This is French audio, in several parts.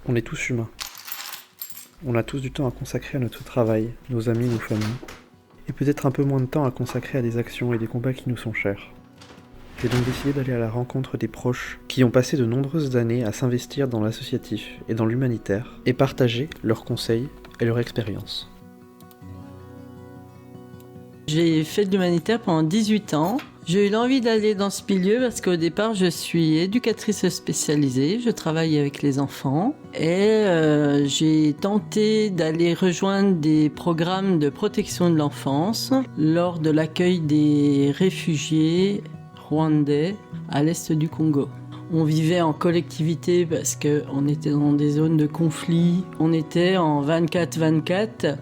On est tous humains. On a tous du temps à consacrer à notre travail, nos amis, nos familles, et peut-être un peu moins de temps à consacrer à des actions et des combats qui nous sont chers. J'ai donc décidé d'aller à la rencontre des proches qui ont passé de nombreuses années à s'investir dans l'associatif et dans l'humanitaire, et partager leurs conseils et leur expérience. J'ai fait de l'humanitaire pendant 18 ans. J'ai eu l'envie d'aller dans ce milieu parce qu'au départ, je suis éducatrice spécialisée. Je travaille avec les enfants et j'ai tenté d'aller rejoindre des programmes de protection de l'enfance lors de l'accueil des réfugiés rwandais à l'est du Congo. On vivait en collectivité parce qu'on était dans des zones de conflit. On était en 24-24,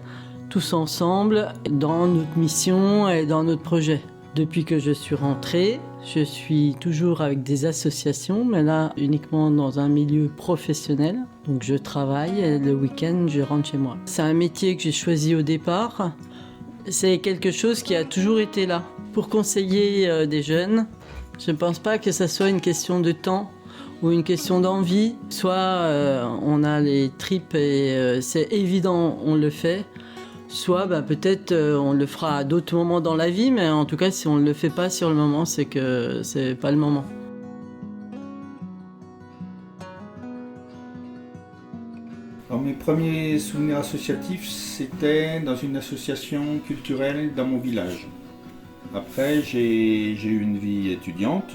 tous ensemble, dans notre mission et dans notre projet. Depuis que je suis rentrée, je suis toujours avec des associations, mais là uniquement dans un milieu professionnel. Donc je travaille et le week-end je rentre chez moi. C'est un métier que j'ai choisi au départ. C'est quelque chose qui a toujours été là. Pour conseiller des jeunes, je ne pense pas que ça soit une question de temps ou une question d'envie. Soit on a les tripes et c'est évident, on le fait. Soit peut-être on le fera à d'autres moments dans la vie, mais en tout cas si on ne le fait pas sur le moment, c'est que c'est pas le moment. Alors, mes premiers souvenirs associatifs, c'était dans une association culturelle dans mon village. Après, j'ai eu une vie étudiante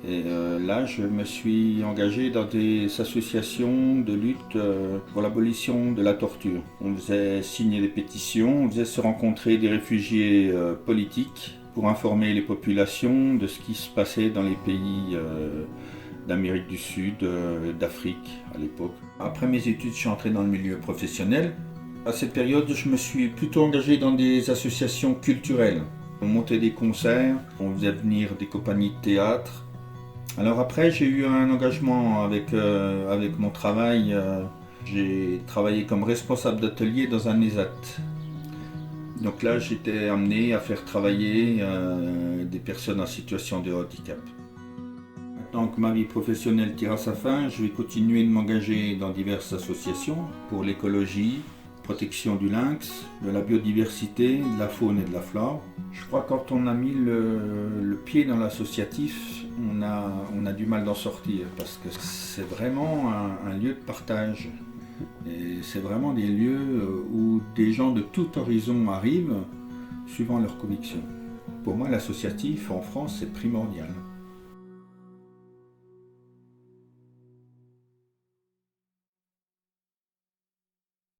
et là, je me suis engagé dans des associations de lutte pour l'abolition de la torture. On faisait signer des pétitions, on faisait se rencontrer des réfugiés politiques pour informer les populations de ce qui se passait dans les pays d'Amérique du Sud, d'Afrique à l'époque. Après mes études, je suis entré dans le milieu professionnel. À cette période, je me suis plutôt engagé dans des associations culturelles. On montait des concerts, on faisait venir des compagnies de théâtre. Alors après, j'ai eu un engagement avec mon travail. J'ai travaillé comme responsable d'atelier dans un ESAT. Donc là, j'étais amené à faire travailler des personnes en situation de handicap. Maintenant que ma vie professionnelle tire à sa fin, je vais continuer de m'engager dans diverses associations pour l'écologie, protection du lynx, de la biodiversité, de la faune et de la flore. Je crois que quand on a mis le pied dans l'associatif, on a du mal d'en sortir parce que c'est vraiment un lieu de partage. Et c'est vraiment des lieux où des gens de tout horizon arrivent suivant leurs convictions. Pour moi, l'associatif en France, c'est primordial.